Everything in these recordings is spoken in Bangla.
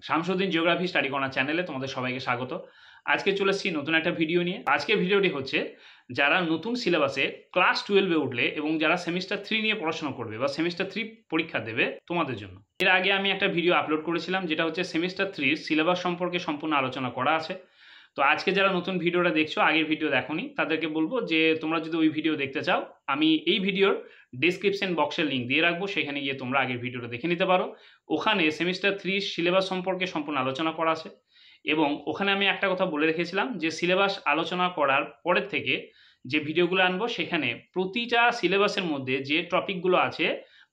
শামসুদ্দিন জিওগ্রাফি স্টাডি কর্নার চ্যানেলে তোমাদের সবাইকে স্বাগত। আজকে চলে এসেছি নতুন একটা ভিডিও নিয়ে। আজকের ভিডিওটি হচ্ছে যারা নতুন সিলেবাসে ক্লাস 12-এ উঠলে এবং যারা সেমিস্টার 3 নিয়ে পড়াশোনা করবে বা সেমিস্টার 3 পরীক্ষা দেবে তোমাদের জন্য। এর আগে আমি একটা ভিডিও আপলোড করেছিলাম যেটা হচ্ছে সেমিস্টার 3 সিলেবাস সম্পর্কে সম্পূর্ণ আলোচনা করা আছে। তো আজকে যারা নতুন ভিডিওটা দেখছো, আগের ভিডিও দেখোনি, তাদেরকে বলবো যে তোমরা যদি ওই ভিডিও দেখতে চাও, আমি এই ভিডিওর ডেসক্রিপশন বক্সের লিঙ্ক দিয়ে রাখবো, সেখানে গিয়ে তোমরা আগের ভিডিওটা দেখে নিতে পারো। ওখানে সেমিস্টার 3 সিলেবাস সম্পর্কে সম্পূর্ণ আলোচনা করা আছে এবং ওখানে আমি একটা কথা বলে রেখেছিলাম যে সিলেবাস আলোচনা করার পরের থেকে যে ভিডিওগুলো আনবো সেখানে প্রতিটা সিলেবাসের মধ্যে যে টপিকগুলো আছে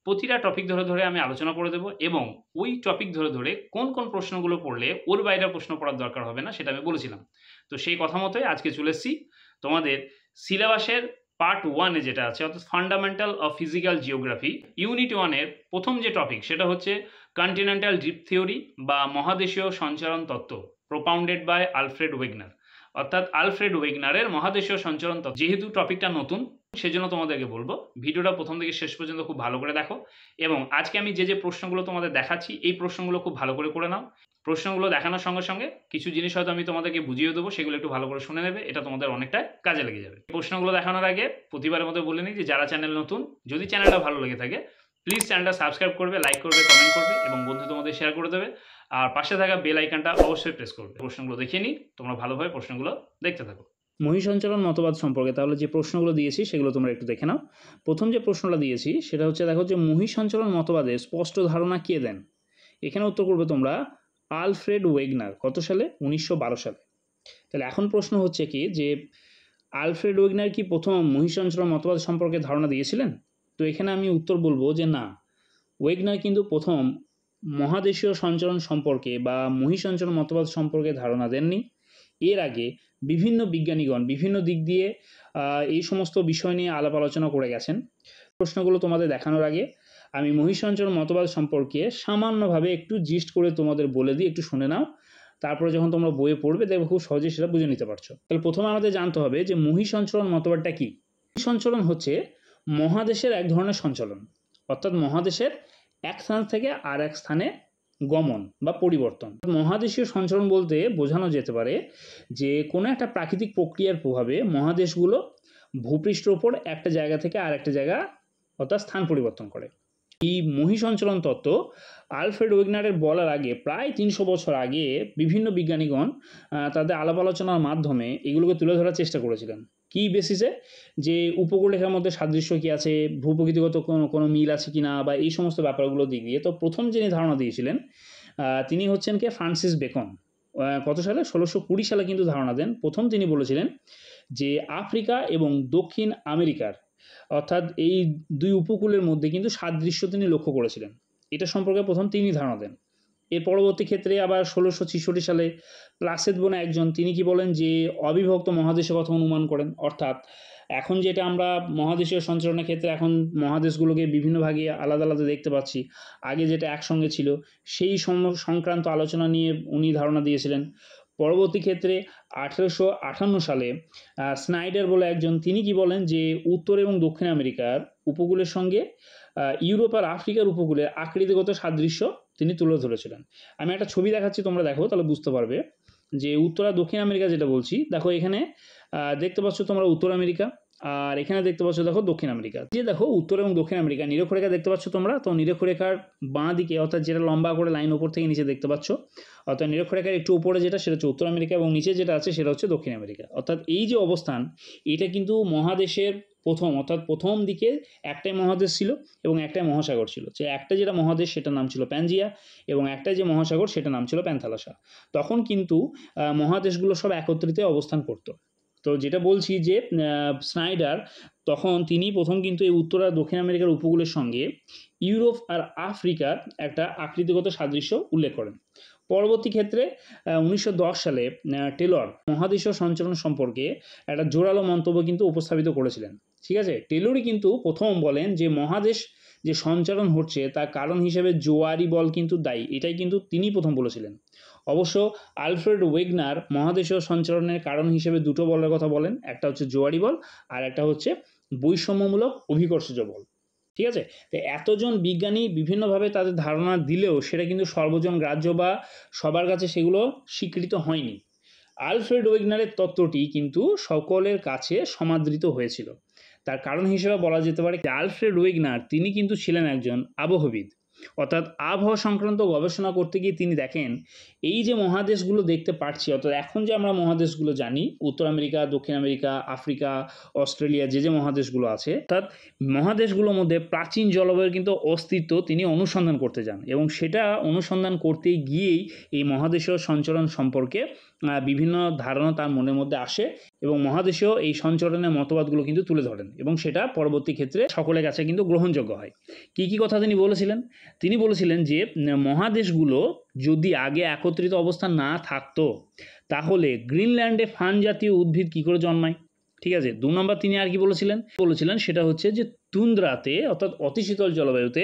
প্রতিটা টপিক ধরে ধরে আমি আলোচনা করে দেবো এবং ওই টপিক ধরে ধরে কোন কোন প্রশ্নগুলো পড়লে ওর বাইরে প্রশ্ন পড়ার দরকার হবে না সেটা আমি বলেছিলাম। তো সেই কথা মতোই আজকে চলে এসেছি তোমাদের সিলেবাসের পার্ট 1-এ যেটা আছে, অর্থাৎ fundamental of physical geography unit 1-এর প্রথম যে টপিক সেটা হচ্ছে কন্টিনেন্টাল ড্রিফট থিওরি বা মহাদেশীয় সঞ্চারণ তত্ত্ব, প্রোপাউন্ডেড বাই আলফ্রেড ওয়েগনার। অর্থাৎ আলফ্রেড ওয়েগনারের মহাদেশীয় সঞ্চারণ তত্ত্ব। যেহেতু টপিকটা নতুন সেজন্য তোমাদেরকে বলবো ভিডিওটা প্রথম থেকে শেষ পর্যন্ত খুব ভালো করে দেখো এবং আজকে আমি যে যে প্রশ্নগুলো তোমাদের দেখাচ্ছি এই প্রশ্নগুলো খুব ভালো করে নাও। প্রশ্নগুলো দেখানোর সঙ্গে সঙ্গে কিছু জিনিস হয়তো আমি তোমাদেরকে বুঝিয়ে দেবো, সেগুলো একটু ভালো করে শুনে নেবে, এটা তোমাদের অনেকটা কাজে লেগে যাবে। প্রশ্নগুলো দেখানোর আগে প্রতিবারের মতো বলে নিই যে যারা চ্যানেল নতুন, যদি চ্যানেলটা ভালো লেগে থাকে প্লিজ চ্যানেলটা সাবস্ক্রাইব করবে, লাইক করবে, কমেন্ট করবে এবং বন্ধু তোমাদের শেয়ার করে দেবে। আর পাশে থাকা বেল আইকনটা অবশ্যই প্রেস করবে। প্রশ্নগুলো দেখে নিই, তোমরা ভালোভাবে প্রশ্নগুলো দেখতে থাকো। মহিসঞ্চারণ মতবাদ সম্পর্কে তাহলে যে প্রশ্নগুলো দিয়েছি সেগুলো তোমরা একটু দেখে নাও। প্রথম যে প্রশ্নটা দিয়েছি সেটা হচ্ছে, দেখো যে মহিসঞ্চারণ মতবাদের স্পষ্ট ধারণা কে দেন? এখানে উত্তর করবে তোমরা আলফ্রেড ওয়েগনার। কত সালে? 1912 সালে। তাহলে এখন প্রশ্ন হচ্ছে কি যে আলফ্রেড ওয়েগনার কি প্রথম মহিসঞ্চারণ মতবাদ সম্পর্কে ধারণা দিয়েছিলেন? তো এখানে আমি উত্তর বলবো যে না, ওয়েগনার কিন্তু প্রথম মহাদেশীয় সঞ্চারণ সম্পর্কে বা মহিসঞ্চারণ মতবাদ সম্পর্কে ধারণা দেননি। এর আগে বিভিন্ন বিজ্ঞানীগণ বিভিন্ন দিক দিয়ে এই সমস্ত বিষয় নিয়ে আলাপ আলোচনা করে গেছেন। প্রশ্নগুলো তোমাদের দেখানোর আগে আমি মহিসঞ্চারণ মতবাদ সম্পর্কে সামান্যভাবে একটু জিস্ট করে তোমাদের বলে দিই, একটু শুনে নাও। তারপরে যখন তোমরা বইয়ে পড়বে দেখবে খুব সহজেই সেটা বুঝে নিতে পারছো। তাহলে প্রথমে আমাদের জানতে হবে যে মহিসঞ্চারণ মতবাদটা কি। মহিসঞ্চারণ হচ্ছে মহাদেশের এক ধরনের সঞ্চালন, অর্থাৎ মহাদেশের এক স্থান থেকে আর এক স্থানে গমন বা পরিবর্তন। মহাদেশীয় সঞ্চালন বলতে বোঝানো যেতে পারে যে কোনো একটা প্রাকৃতিক প্রক্রিয়ার প্রভাবে মহাদেশগুলো ভূপৃষ্ঠের ওপর একটা জায়গা থেকে আর একটা জায়গা অর্থাৎ স্থান পরিবর্তন করে। এই মহিসঞ্চালন তত্ত্ব আলফ্রেড ওয়েগনারের বলার আগে প্রায় 300 বছর আগে বিভিন্ন বিজ্ঞানীগণ তাদের আলাপ আলোচনার মাধ্যমে এগুলোকে তুলে ধরার চেষ্টা করেছিলেন। কি বেসিসে? যে উপকূলরেখার মধ্যে সাদৃশ্য কি আছে, ভূপ্রকৃতিগত কোনো মিল আছে কি না, বা এই সমস্ত ব্যাপারগুলো দিক দিয়ে। তো প্রথম যিনি ধারণা দিয়েছিলেন তিনি হচ্ছেন কে? Francis Bacon. কত সালে? 1620 সালে কিন্তু ধারণা দেন। প্রথম তিনি বলেছিলেন যে আফ্রিকা এবং দক্ষিণ আমেরিকার অর্থাৎ এই দুই উপকূলের মধ্যে কিন্তু সাদৃশ্য তিনি লক্ষ্য করেছিলেন। এটা সম্পর্কে প্রথম তিনি ধারণা দেন। এর পরবর্তী ক্ষেত্রে আবার 1666 সালে প্লাসেদ বনে একজন, তিনি কি বলেন যে অবিভক্ত মহাদেশের কথা অনুমান করেন। অর্থাৎ এখন যেটা আমরা মহাদেশীয় সঞ্চালনের ক্ষেত্রে এখন মহাদেশগুলোকে বিভিন্ন ভাগে আলাদা আলাদা দেখতে পাচ্ছি, আগে যেটা একসঙ্গে ছিল সেই সংক্রান্ত আলোচনা নিয়ে উনি ধারণা দিয়েছিলেন। পরবর্তী ক্ষেত্রে 1858 সালে স্নাইডার বলে একজন, তিনি কি বলেন যে উত্তর এবং দক্ষিণ আমেরিকার উপকূলের সঙ্গে ইউরোপ আর আফ্রিকার উপকূলের আকৃতিগত সাদৃশ্য তিনি তুলে ধরেছিলেন। আমি একটা ছবি দেখাচ্ছি, তোমরা দেখো তাহলে বুঝতে পারবে যে উত্তর আর দক্ষিণ আমেরিকা যেটা বলছি, দেখো এখানে দেখতে পাচ্ছ তোমরা উত্তর আমেরিকা, আর এখানে দেখতে পাচ্ছ দেখো দক্ষিণ আমেরিকা। যে দেখো উত্তর এবং দক্ষিণ আমেরিকা নিরক্ষরেখা দেখতে পাচ্ছ তোমরা, তো নিরক্ষরেখার বাঁ দিকে অর্থাৎ যেটা লম্বা করে লাইন ওপর থেকে নিচে দেখতে পাচ্ছ, অর্থাৎ নিরক্ষরেখার একটু উপরে যেটা সেটা হচ্ছে উত্তর আমেরিকা এবং নিচে যেটা আছে সেটা হচ্ছে দক্ষিণ আমেরিকা। অর্থাৎ এই যে অবস্থান, এটা কিন্তু মহাদেশের প্রথম, অর্থাৎ প্রথম দিকে একটাই মহাদেশ ছিল এবং একটাই মহাসাগর ছিল। যে একটা যেটা মহাদেশ সেটার নাম ছিল প্যানজিয়া এবং একটা যে মহাসাগর সেটার নাম ছিল প্যান্থালাসা। তখন কিন্তু মহাদেশগুলো সব একত্রিত অবস্থান করতো। তো যেটা বলছি যে স্নাইডার তখন তিনি প্রথম কিন্তু এই উত্তর আর দক্ষিণ আমেরিকার উপকূলের সঙ্গে ইউরোপ আর আফ্রিকার একটা আকৃতিগত সাদৃশ্য উল্লেখ করেন। পরবর্তী ক্ষেত্রে 1910 সালে টেলর মহাদেশীয় সঞ্চালন সম্পর্কে একটা জোরালো মন্তব্য কিন্তু উপস্থাপিত করেছিলেন। ঠিক আছে, টেলরই কিন্তু প্রথম বলেন যে মহাদেশ যে সঞ্চালন হচ্ছে তার কারণ হিসেবে জোয়ারি বল কিন্তু দায়ী, এটাই কিন্তু তিনি প্রথম বলেছিলেন। অবশ্য আলফ্রেড ওয়েগনার মহাদেশীয় সঞ্চালনের কারণ হিসেবে দুটো বলের কথা বলেন, একটা হচ্ছে জোয়ারি বল আর একটা হচ্ছে বৈষম্যমূলক অভিকর্ষজ বল। ঠিক আছে? তো এতজন বিজ্ঞানী বিভিন্নভাবে তাদের ধারণা দিলেও সেটা কিন্তু সর্বজন গ্রাহ্য বা সবার কাছে সেগুলো স্বীকৃত হয়নি। আলফ্রেড ওয়েগনারের তত্ত্বটি কিন্তু সকলের কাছে সমাদৃত হয়েছিল। তার কারণ হিসেবে বলা যেতে পারে যে আলফ্রেড ওয়েগনার তিনি কিন্তু ছিলেন একজন আবহবিদ, অর্থাৎ আবহাওয়া সংক্রান্ত গবেষণা করতে গিয়ে তিনি দেখেন এই যে মহাদেশগুলো দেখতে পাচ্ছি, অর্থাৎ এখন যে আমরা মহাদেশগুলো জানি উত্তর আমেরিকা, দক্ষিণ আমেরিকা, আফ্রিকা, অস্ট্রেলিয়া, যে মহাদেশগুলো আছে, অর্থাৎ মহাদেশগুলোর মধ্যে প্রাচীন জলবায়ুর কিন্তু অস্তিত্ব তিনি অনুসন্ধান করতে যান এবং সেটা অনুসন্ধান করতে গিয়েই এই মহাদেশীয় সঞ্চরণ সম্পর্কে বিভিন্ন ধারণা তার মনের মধ্যে আসে এবং মহাদেশীয় এই সঞ্চরণের মতবাদগুলো কিন্তু তুলে ধরেন এবং সেটা পরবর্তী ক্ষেত্রে সকলের কাছে কিন্তু গ্রহণযোগ্য হয়। কী কী কথা তিনি বলেছিলেন? তিনি বলেছিলেন যে মহাদেশগুলো যদি আগে একত্রিত অবস্থা না থাকতো তাহলে গ্রিনল্যান্ডে ফান জাতীয় উদ্ভিদ কী করে জন্মায়? ঠিক আছে। ২ নম্বর তিনি আর কি বলেছিলেন সেটা হচ্ছে যে তুন্দ্রাতে অর্থাৎ অতিশীতল জলবায়ুতে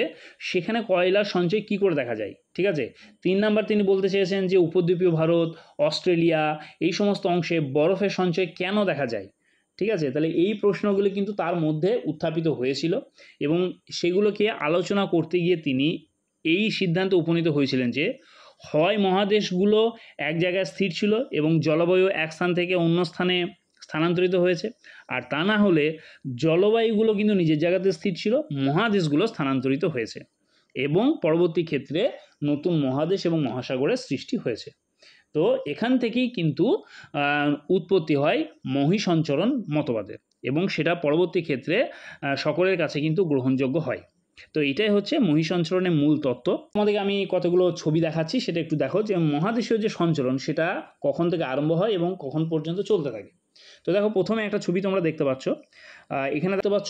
সেখানে কয়লার সঞ্চয় কী করে দেখা যায়? ঠিক আছে। ৩ নাম্বার তিনি বলতে চেয়েছেন যে উপদ্বীপীয় ভারত, অস্ট্রেলিয়া এই সমস্ত অংশে বরফের সঞ্চয় কেন দেখা যায়? ঠিক আছে। তাহলে এই প্রশ্নগুলো কিন্তু তার মধ্যে উত্থাপিত হয়েছিল এবং সেগুলোকে আলোচনা করতে গিয়ে তিনি এই সিদ্ধান্তে উপনীত হয়েছিলেন যে হয় মহাদেশগুলো এক জায়গায় স্থির ছিল এবং জলবায়ু এক স্থান থেকে অন্য স্থানে স্থানান্তরিত হয়েছে, আর তা না হলে জলবায়ুগুলো কিন্তু নিজের জায়গাতে স্থির ছিল, মহাদেশগুলো স্থানান্তরিত হয়েছে এবং পরবর্তী ক্ষেত্রে নতুন মহাদেশ এবং মহাসাগরের সৃষ্টি হয়েছে। তো এখান থেকেই কিন্তু উৎপত্তি হয় মহীসঞ্চরণ মতবাদের এবং সেটা পরবর্তী ক্ষেত্রে সকলের কাছে কিন্তু গ্রহণযোগ্য হয়। তো এটাই হচ্ছে মহীসঞ্চরণের মূল তত্ত্ব। তোমাদেরকে আমি কতগুলো ছবি দেখাচ্ছি, সেটা একটু দেখো যে মহাদেশীয় যে সঞ্চরণ সেটা কখন থেকে আরম্ভ হয় এবং কখন পর্যন্ত চলতে থাকে। তো দেখো প্রথমে একটা ছবি তোমরা দেখতে পাচ্ছ, এখানে দেখতে পাচ্ছ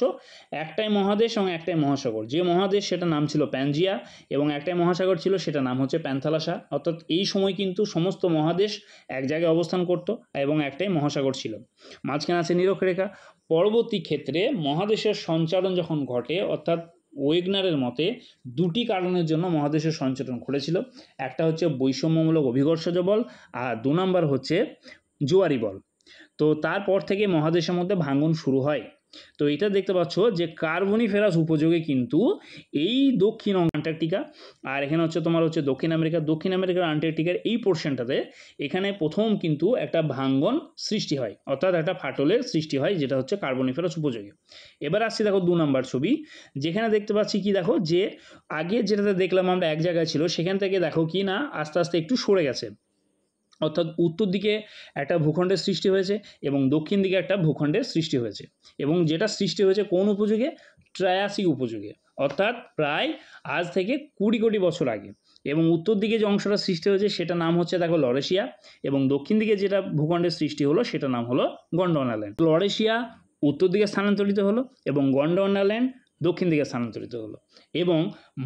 একটাই মহাদেশ এবং একটাই মহাসাগর। যে মহাদেশ সেটা নাম ছিল প্যানজিয়া এবং একটাই মহাসাগর ছিল সেটা নাম হচ্ছে প্যান্থালাসা। অর্থাৎ এই সময় কিন্তু সমস্ত মহাদেশ এক জায়গায় অবস্থান করত এবং একটাই মহাসাগর ছিল, মাঝখানে আছে নিরক্ষরেখা। পরবর্তী ক্ষেত্রে মহাদেশের সঞ্চারণ যখন ঘটে, অর্থাৎ ওয়েগনারের মতে দুটি কারণের জন্য মহাদেশের সঞ্চারণ ঘটেছিল। একটা হচ্ছে বৈষম্যমূলক অভিকর্ষজ বল আর ২ নম্বর হচ্ছে জোয়ারি বল। তো তারপর থেকে মহাদেশের মধ্যে ভাঙন শুরু হয়। তো এটা দেখতে পাচ্ছ যে কার্বনিফেরাস উপযোগে কিন্তু এই দক্ষিণ আন্টার্কটিকা আর এখানে হচ্ছে তোমার হচ্ছে দক্ষিণ আমেরিকার আন্টার্কটিকার এই পোর্শনটাতে এখানে প্রথম কিন্তু একটা ভাঙ্গন সৃষ্টি হয়, অর্থাৎ একটা ফাটলের সৃষ্টি হয়, যেটা হচ্ছে কার্বনিফেরাস উপযোগে। এবার আসছি দেখো ২ নম্বর ছবি, যেখানে দেখতে পাচ্ছি কি দেখো যে আগে যেটাতে দেখলাম আমরা এক জায়গায় ছিল সেখান থেকে দেখো কি না আস্তে আস্তে একটু সরে গেছে, অর্থাৎ উত্তর দিকে একটা ভূখণ্ডের সৃষ্টি হয়েছে এবং দক্ষিণ দিকে একটা ভূখণ্ডের সৃষ্টি হয়েছে এবং যেটা সৃষ্টি হয়েছে কোন উপযোগে? ট্রায়াসিক উপযোগে, অর্থাৎ প্রায় আজ থেকে ২০ কোটি বছর আগে। এবং উত্তর দিকে যে অংশটা সৃষ্টি হয়েছে সেটা নাম হচ্ছে দেখো লরেশিয়া এবং দক্ষিণ দিকে যেটা ভূখণ্ডের সৃষ্টি হলো সেটা নাম হলো গন্ডোয়ানাল্যান্ড। লরেশিয়া উত্তর দিকে স্থানান্তরিত হলো এবং গন্ডোয়ানাল্যান্ড দক্ষিণ দিকে স্থানান্তরিত হলো এবং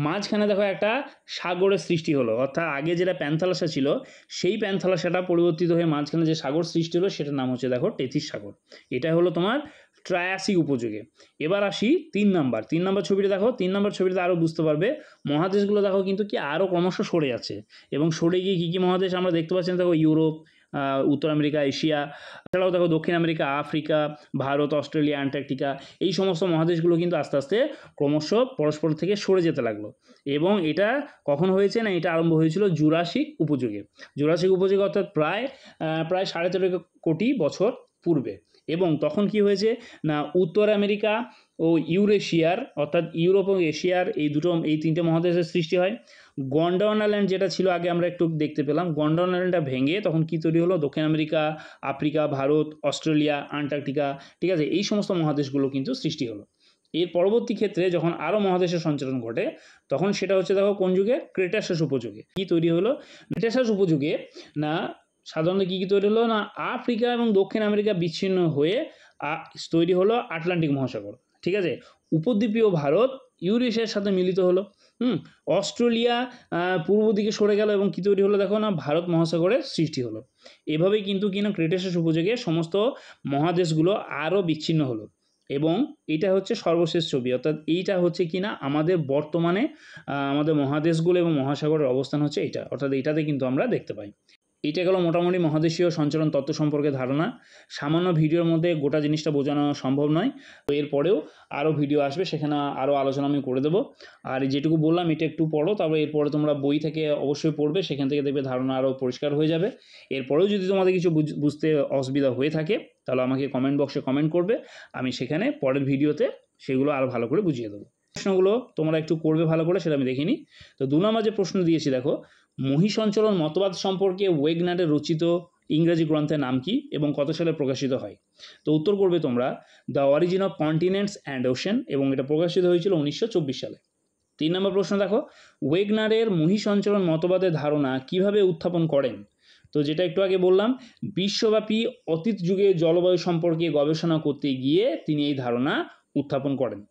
মাঝখানে দেখো একটা সাগরের সৃষ্টি হলো, অর্থাৎ আগে যেটা প্যান্থালাসা ছিল সেই প্যান্থালাসাটা পরিবর্তিত হয়ে মাঝখানে যে সাগর সৃষ্টি হলো সেটার নাম হচ্ছে দেখো টেথিস সাগর। এটা হলো তোমার ট্রায়াসিক উপযোগে। এবার আসি ৩ নম্বর ছবিটা দেখো। ৩ নম্বর ছবিটা আরও বুঝতে পারবে মহাদেশগুলো দেখো কিন্তু কি আরও ক্রমশ সরে যাচ্ছে এবং সরে গিয়ে কী কী মহাদেশ আমরা দেখতে পাচ্ছি দেখো ইউরোপ, উত্তর আমেরিকা, এশিয়া, এছাড়াও দেখো দক্ষিণ America, Africa, Bharat, Australia, Antarctica এই সমস্ত মহাদেশগুলো কিন্তু আস্তে আস্তে ক্রমশ পরস্পর থেকে সরে যেতে লাগলো এবং এটা কখন হয়েছে না, এটা আরম্ভ হয়েছিল জুরাসিক উপযোগে। জুরাসিক উপযোগে অর্থাৎ প্রায় ১৩.৫ কোটি বছর পূর্বে। এবং তখন কি হয়েছে না উত্তর আমেরিকা ও ইউরেশিয়ার অর্থাৎ ইউরোপ ও এশিয়ার এই ৩টে মহাদেশের সৃষ্টি হয়। গন্ডোয়ানাল্যান্ড যেটা ছিল আগে আমরা একটু দেখতে পেলাম, গন্ডোয়ানাল্যান্ডটা ভেঙে তখন কী তৈরি হলো? দক্ষিণ America, Africa, Bharat, Australia, Antarctica, ঠিক আছে, এই সমস্ত মহাদেশগুলো কিন্তু সৃষ্টি হলো। এর পরবর্তী ক্ষেত্রে যখন আরও মহাদেশের সঞ্চালন ঘটে তখন সেটা হচ্ছে দেখো কোন যুগে? ক্রেটাসিয়াস উপযোগে। কী তৈরি হলো? ক্রেটাসিয়াস উপযোগে না সাধারণত কী তৈরি হলো না আফ্রিকা এবং দক্ষিণ আমেরিকা বিচ্ছিন্ন হয়ে তৈরি হলো আটলান্টিক মহাসাগর। ঠিক আছে, উপদ্বীপীয় ভারত ইউরেশিয়ার সাথে মিলিত হলো। অস্ট্রেলিয়া পূর্ব দিকে সরে গেল এবং কী তৈরি হলো দেখো না ভারত মহাসাগরের সৃষ্টি হলো। এভাবেই কিন্তু কিনা ক্রেটাসিয়াস উপযোগে সমস্ত মহাদেশগুলো আরও বিচ্ছিন্ন হলো এবং এটা হচ্ছে সর্বশেষ ছবি, অর্থাৎ এইটা হচ্ছে কিনা আমাদের বর্তমানে আমাদের মহাদেশগুলো এবং মহাসাগরের অবস্থান হচ্ছে এইটা, অর্থাৎ এইটাতে কিন্তু আমরা দেখতে পাই। এটা গেল মোটামুটি মহাদেশীয় সঞ্চরণ তত্ত্ব সম্পর্কে ধারণা। সামান্য ভিডিওর মধ্যে গোটা জিনিসটা বোঝানো সম্ভব নয়, তো এরপরেও আরও ভিডিও আসবে, সেখানে আরও আলোচনা আমি করে দেবো। আর যেটুকু বললাম এটা একটু পড়ো, তারপরে এরপরে তোমরা বই থেকে অবশ্যই পড়বে, সেখান থেকে দেখবে ধারণা আরও পরিষ্কার হয়ে যাবে। এরপরেও যদি তোমাদের কিছু বুঝতে অসুবিধা হয়ে থাকে তাহলে আমাকে কমেন্ট বক্সে কমেন্ট করবে, আমি সেখানে পরের ভিডিওতে সেগুলো আরও ভালো করে বুঝিয়ে দেবো। প্রশ্নগুলো তোমরা একটু করবে ভালো করে, সেটা আমি দেখিনি। তো 2 নম্বর যে প্রশ্ন দিয়েছি দেখো, মহীসঞ্চরণ মতবাদ সম্পর্কে ওয়েগনারের রচিত ইংরেজি গ্রন্থের নাম কি এবং কত সালে প্রকাশিত হয়? তো উত্তর করবে তোমরা the origin of continents and ocean, এবং এটা প্রকাশিত হয়েছিল 1924 সালে। 3 নম্বর প্রশ্ন দেখো, ওয়েগনারের মহীসঞ্চরণ মতবাদের ধারণা কিভাবে উত্থাপন করেন? তো যেটা একটু আগে বললাম, বিশ্বব্যাপী অতীত যুগে জলবায়ু সম্পর্কে গবেষণা করতে গিয়ে তিনি এই ধারণা উত্থাপন করেন।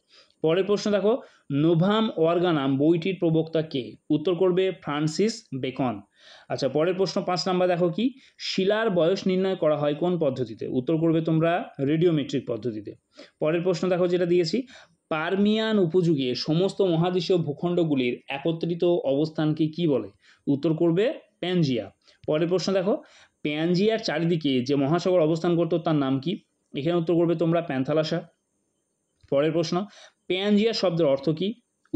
পরের প্রশ্ন দেখো, নোভাম অর্গানাম বইটির প্রবক্তা কে? উত্তর করবে ফ্রান্সিস বেকন। আচ্ছা, পরের প্রশ্ন 5 নাম্বার দেখো, কি শিলার বয়স নির্ণয় করা হয় কোন পদ্ধতিতে? উত্তর করবে তোমরা রেডিওমেট্রিক পদ্ধতিতে। পরের প্রশ্ন দেখো যেটা দিয়েছি, পারমিয়ান উপযুগে সমস্ত মহাদেশীয় ভূখণ্ডগুলির একত্রিত অবস্থানকে কি বলে? উত্তর করবে প্যানজিয়া। পরের প্রশ্ন দেখো, প্যানজিয়ার চারিদিকে যে মহাসাগর অবস্থান করতো তার নাম কি? এখানে উত্তর করবে তোমরা প্যান্থালাসা। পরের প্রশ্ন, প্যানজিয়া শব্দের অর্থ কি?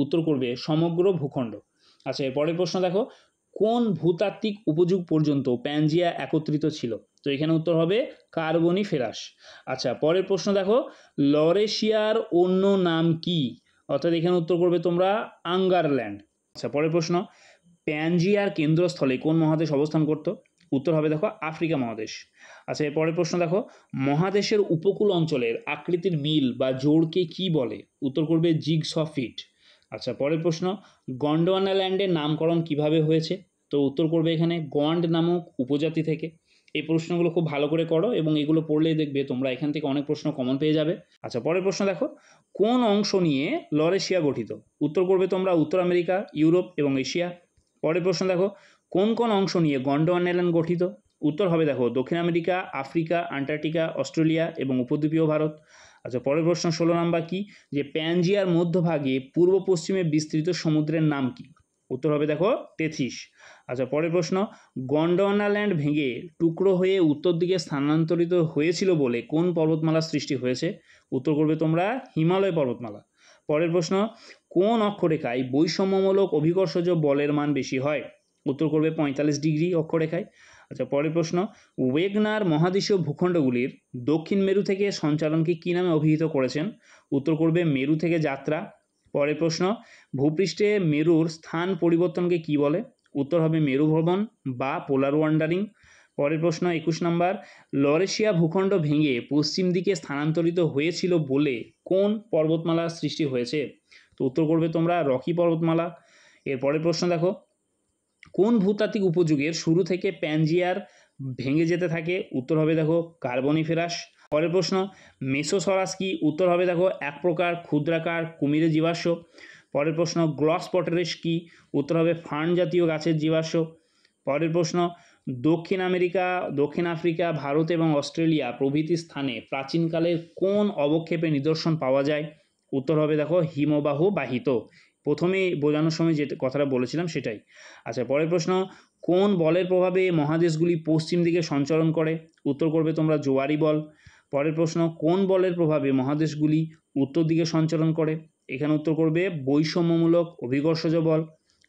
উত্তর করবে সমগ্র ভূখণ্ড। আচ্ছা, এর পরের প্রশ্ন দেখো, কোন ভূতাত্ত্বিক উপযুগ পর্যন্ত প্যানজিয়া একত্রিত ছিল? তো এখানে উত্তর হবে কার্বনিফেরাস। আচ্ছা, পরের প্রশ্ন দেখো, লরেশিয়ার অন্য নাম কি? অর্থাৎ এখানে উত্তর করবে তোমরা আঙ্গারল্যান্ড। আচ্ছা, পরের প্রশ্ন, প্যানজিয়ার কেন্দ্রস্থলে কোন মহাদেশ অবস্থান করত? উত্তর হবে দেখো আফ্রিকা মহাদেশ। আচ্ছা, এর পরের প্রশ্ন দেখো, মহাদেশের উপকূল অঞ্চলের আকৃতির মিল বা জোড়কে কি বলে? উত্তর করবে জিগস ফিট। আচ্ছা, পরের প্রশ্ন, গন্ডোয়ানা ল্যান্ডের নামকরণ কিভাবে হয়েছে? তো উত্তর করবে এখানে গন্ড নামক উপজাতি থেকে। এই প্রশ্নগুলো খুব ভালো করে করো এবং এগুলো পড়লেই দেখবে তোমরা এখান থেকে অনেক প্রশ্ন কমন পেয়ে যাবে। আচ্ছা, পরের প্রশ্ন দেখো, কোন অংশ নিয়ে লরেশিয়া গঠিত? উত্তর করবে তোমরা উত্তর আমেরিকা, ইউরোপ এবং এশিয়া। পরের প্রশ্ন দেখো, কোন কোন অংশ নিয়ে গন্ডোয়ানা ল্যান্ড গঠিত? উত্তর হবে দেখো দক্ষিণ আমেরিকা, আফ্রিকা, আন্টার্কটিকা, অস্ট্রেলিয়া এবং উপদ্বীপীয় ভারত। আচ্ছা, পরের প্রশ্ন 16 নাম্বার, কি যে প্যানজিয়ার মধ্যভাগে পূর্ব পশ্চিমে বিস্তৃত সমুদ্রের নাম কি? উত্তর হবে দেখো তেথিস। আচ্ছা, পরের প্রশ্ন, গন্ডোয়ানা ল্যান্ড ভেঙে টুকরো হয়ে উত্তর দিকে স্থানান্তরিত হয়েছিল বলে কোন পর্বতমালার সৃষ্টি হয়েছে? উত্তর করবে তোমরা হিমালয় পর্বতমালা। পরের প্রশ্ন, কোন অক্ষরেখায় বৈষম্যমূলক অভিকর্ষজ বলের মান বেশি হয়? উত্তর করবে 45 ডিগ্রি অক্ষরেখায়। আচ্ছা, পরের প্রশ্ন, ওয়েগনার মহাদেশীয় ভূখণ্ডগুলির দক্ষিণ মেরু থেকে সঞ্চালনকে কী নামে অভিহিত করেছেন? উত্তর করবে মেরু থেকে যাত্রা। পরের প্রশ্ন, ভূপৃষ্ঠে মেরুর স্থান পরিবর্তনকে কি বলে? উত্তর হবে মেরু ভ্রমণ বা পোলার ওয়ান্ডারিং। পরের প্রশ্ন 21 নম্বর, লরেশিয়া ভূখণ্ড ভেঙে পশ্চিম দিকে স্থানান্তরিত হয়েছিল বলে কোন পর্বতমালার সৃষ্টি হয়েছে? তো উত্তর করবে তোমরা রকি পর্বতমালা। এর পরের প্রশ্ন দেখো, কোন ভূতাত্ত্বিক উপযুগের শুরু থেকে প্যানজিয়ার ভেঙে যেতে থাকে? উত্তর হবে দেখো কার্বনিফেরাস। পরের প্রশ্ন, মেসোসরাস কি? উত্তর হবে দেখো এক প্রকার ক্ষুদ্রাকার কুমিরের জীবাশ্ম। পরের প্রশ্ন, গ্লস পটেরেস কি? উত্তর হবে ফার্ন জাতীয় গাছের জীবাশ্ম। পরের প্রশ্ন, দক্ষিণ আমেরিকা, দক্ষিণ আফ্রিকা, ভারত এবং অস্ট্রেলিয়া প্রভৃতি স্থানে প্রাচীনকালের কোন অবক্ষেপের নিদর্শন পাওয়া যায়? উত্তর হবে দেখো হিমবাহ বাহিত। প্রথমে বোঝানোর সময় যে কথাটা বলেছিলাম সেটাই। আচ্ছা, পরের প্রশ্ন, কোন বলের প্রভাবে মহাদেশগুলি পশ্চিম দিকে সঞ্চরণ করে? উত্তর করবে তোমরা জোয়ারি বল। পরের প্রশ্ন, কোন বলের প্রভাবে মহাদেশগুলি উত্তর দিকে সঞ্চরণ করে? এখানে উত্তর করবে বৈষম্যমূলক অভিকর্ষজ বল।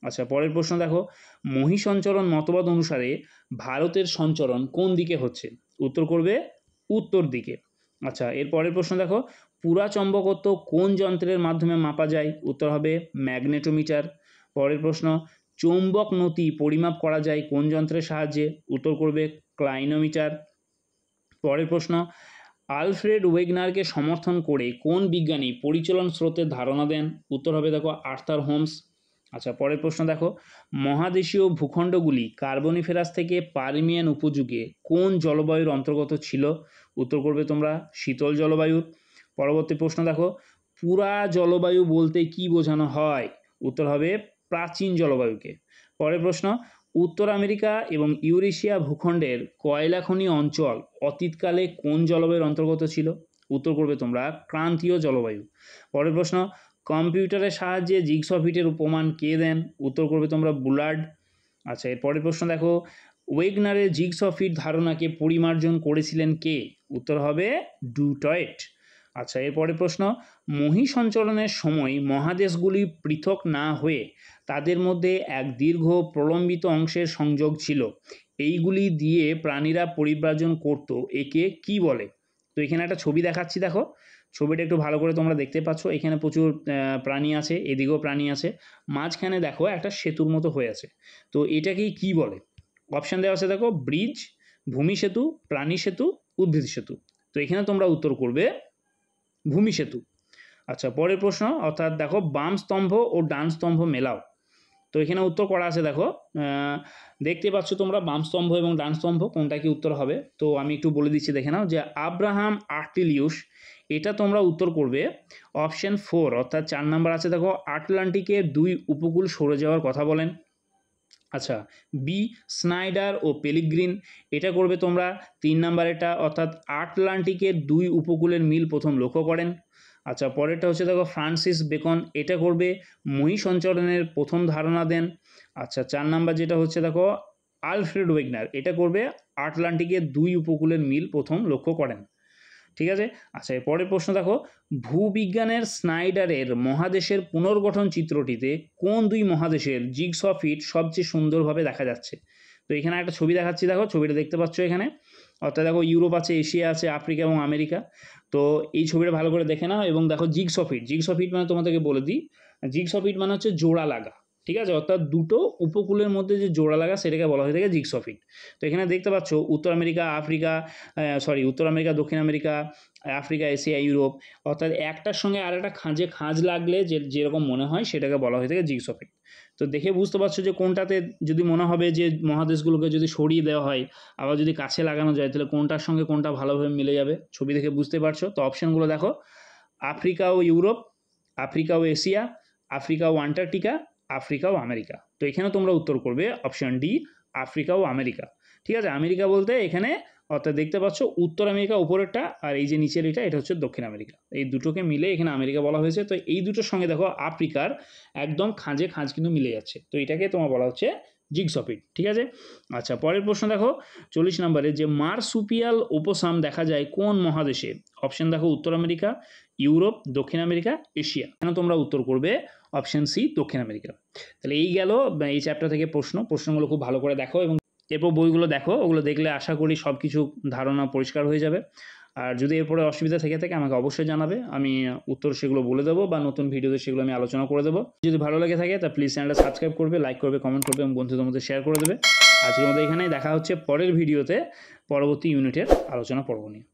আচ্ছা, পরের প্রশ্ন দেখো, মহীসঞ্চরণ মতবাদ অনুসারে ভারতের সঞ্চরণ কোন দিকে হচ্ছে? উত্তর করবে উত্তর দিকে। আচ্ছা, এর পরের প্রশ্ন দেখো, পুরাচম্বকত্ব কোন যন্ত্রের মাধ্যমে মাপা যায়? উত্তর হবে ম্যাগনেটোমিটার। পরের প্রশ্ন, চৌম্বক নতি পরিমাপ করা যায় কোন যন্ত্রের সাহায্যে? উত্তর করবে ক্লাইনোমিটার। পরের প্রশ্ন, আলফ্রেড ওয়েগনারকে সমর্থন করে কোন বিজ্ঞানী পরিচলন স্রোতের ধারণা দেন? উত্তর হবে দেখো আর্থার হোমস। আচ্ছা, পরের প্রশ্ন দেখো, মহাদেশীয় ভূখণ্ডগুলি কার্বনিফেরাস থেকে পারমিয়ান উপযুগে কোন জলবায়ুর অন্তর্গত ছিল? উত্তর করবে তোমরা শীতল জলবায়ুর। পরবর্তী প্রশ্ন দেখো, পুরা জলবায়ু বলতে কি বোঝানো হয়? উত্তর হবে প্রাচীন জলবায়ুকে। পরের প্রশ্ন, উত্তর আমেরিকা এবং ইউরেশিয়া ভূখণ্ডের কয়লা খনি অঞ্চল অতীতকালে কোন জলবায়ুর অন্তর্গত ছিল? উত্তর করবে তোমরা ক্রান্তীয় জলবায়ু। পরের প্রশ্ন, কম্পিউটারের সাহায্যে জিগস ফিটের উপমান কে দেন? উত্তর করবে তোমরা বুলার্ড। আচ্ছা, এর পরের প্রশ্ন দেখো, ওয়েগনারের জিগস ফিট ধারণাকে পরিমার্জন করেছিলেন কে? উত্তর হবে ডুটয়েট। আচ্ছা, এরপরে প্রশ্ন, মহী সঞ্চরণের সময় মহাদেশগুলি পৃথক না হয়ে তাদের মধ্যে এক দীর্ঘ প্রলম্বিত অংশের সংযোগ ছিল, এইগুলি দিয়ে প্রাণীরা পরিব্রাজন করত, একে কি বলে? তো এখানে একটা ছবি দেখাচ্ছি, দেখো ছবিটা একটু ভালো করে তোমরা দেখতে পাচ্ছ। এখানে প্রচুর প্রাণী আছে, এদিকেও প্রাণী আছে, মাঝখানে দেখো একটা সেতুর মতো হয়ে আছে। তো এটাকেই কি বলে? অপশান দেওয়া আছে, দেখো ব্রিজ, ভূমি সেতু, প্রাণী সেতু, উদ্ভিদ সেতু। তো এখানে তোমরা উত্তর করবে ভূমি সেতু। আচ্ছা, পরের প্রশ্ন, অর্থাৎ দেখো বাম স্তম্ভ ও ডান স্তম্ভ মেলাও। তো এখানে উত্তর করা আছে, দেখো দেখতে পাচ্ছ তোমরা বাম স্তম্ভ এবং ডান স্তম্ভ, কোনটা কি উত্তর হবে? তো আমি একটু বলে দিচ্ছি, দেখে নাও, যে আব্রাহাম আর্টিলিউস, এটা তোমরা উত্তর করবে অপশন 4, অর্থাৎ 4 নাম্বার আছে, দেখো আটলান্টিকের 2 উপকূল সরে যাওয়ার কথা বলেন। আচ্ছা, বি স্নাইডার ও পেলিগ্রিন, এটা করবে তোমরা 3 নাম্বারেরটা, অর্থাৎ আটলান্টিকের 2 উপকূলের মিল প্রথম লক্ষ্য করেন। আচ্ছা, পরেরটা হচ্ছে দেখো ফ্রান্সিস বেকন, এটা করবে মহী সঞ্চরণের প্রথম ধারণা দেন। আচ্ছা, 4 নাম্বার যেটা হচ্ছে দেখো আলফ্রেড ওয়েগনার, এটা করবে আটলান্টিকের 2 উপকূলের মিল প্রথম লক্ষ্য করেন। ঠিক আছে। আচ্ছা, এর পরের প্রশ্ন দেখো, ভূবিজ্ঞানের স্নাইডারের মহাদেশের পুনর্গঠন চিত্রটিতে কোন 2 মহাদেশের জিগস ফিট সবচেয়ে সুন্দরভাবে দেখা যাচ্ছে? তো এখানে একটা ছবি দেখাচ্ছি, দেখো ছবিটা দেখতে পাচ্ছ এখানে, অর্থাৎ দেখো ইউরোপ আছে, এশিয়া আছে, আফ্রিকা এবং আমেরিকা। তো এই ছবিটা ভালো করে দেখে নাও এবং দেখো জিগস ফিট মানে তোমাদেরকে বলে দিই, জিগস ফিট মানে হচ্ছে জোড়া লাগা, ঠিক আছে, অর্থাৎ দুটো উপকূলের মধ্যে যে জোড়া লাগা সেটাকে বলা হয়ে থাকে জিগস ফিট। তো এখানে দেখতে পাচ্ছ উত্তর আমেরিকা, উত্তর আমেরিকা, দক্ষিণ আমেরিকা, আফ্রিকা, এশিয়া, ইউরোপ, অর্থাৎ একটার সঙ্গে আর একটা খাঁজ লাগলে যেরকম মনে হয় সেটাকে বলা হয়ে থাকে জিগস ফিট। তো দেখে বুঝতে পারছো যে কোনটাতে যদি মনে হবে যে মহাদেশগুলোকে যদি সরিয়ে দেওয়া হয়, আবার যদি কাছে লাগানো যায়, তাহলে কোনটার সঙ্গে কোনটা ভালোভাবে মিলে যাবে, ছবি দেখে বুঝতে পারছো। তো অপশানগুলো দেখো, আফ্রিকা ও ইউরোপ, আফ্রিকা ও এশিয়া, আফ্রিকা ও আন্টার্কটিকা, আফ্রিকা ও আমেরিকা। তো এখানে তোমরা উত্তর করবে অপশান ডি, আফ্রিকা ও আমেরিকা। ঠিক আছে, আমেরিকা বলতে এখানে অর্থাৎ দেখতে পাচ্ছ উত্তর আমেরিকা উপরেরটা, আর এই যে নিচের এটা হচ্ছে দক্ষিণ আমেরিকা, এই দুটোকে মিলে এখানে আমেরিকা বলা হয়েছে। তো এই দুটোর সঙ্গে দেখো আফ্রিকার একদম খাঁজ কিন্তু মিলে যাচ্ছে, তো এটাকে তোমার বলা হচ্ছে জিগস ফিট। ঠিক আছে। আচ্ছা, পরের প্রশ্ন দেখো 40 নম্বরে, যে মার্সুপিয়াল উপসাম দেখা যায় কোন মহাদেশে? অপশন দেখো উত্তর আমেরিকা, ইউরোপ, দক্ষিণ আমেরিকা, এশিয়া। কেন তোমরা উত্তর করবে অপশন সি, দক্ষিণ আমেরিকা। তাহলে এই গেল এই চ্যাপ্টার থেকে প্রশ্নগুলো খুব ভালো করে দেখো এবং এরপর বইগুলো দেখো, ওগুলো দেখলে আশা করি সব কিছু ধারণা পরিষ্কার হয়ে যাবে। আর যদি এরপরে অসুবিধা থেকে থাকে আমাকে অবশ্যই জানাবে, আমি উত্তর সেগুলো বলে দেবো বা নতুন ভিডিওতে সেগুলো আমি আলোচনা করে দেবো। যদি ভালো লেগে থাকে তা প্লিজ চ্যানেলটা সাবস্ক্রাইব করবে, লাইক করবে, কমেন্ট করবে এবং বন্ধুদের মধ্যে শেয়ার করে দেবে। আজকের মধ্যে এখানেই দেখা হচ্ছে পরের ভিডিওতে পরবর্তী ইউনিটের আলোচনা পর্ব নিয়ে।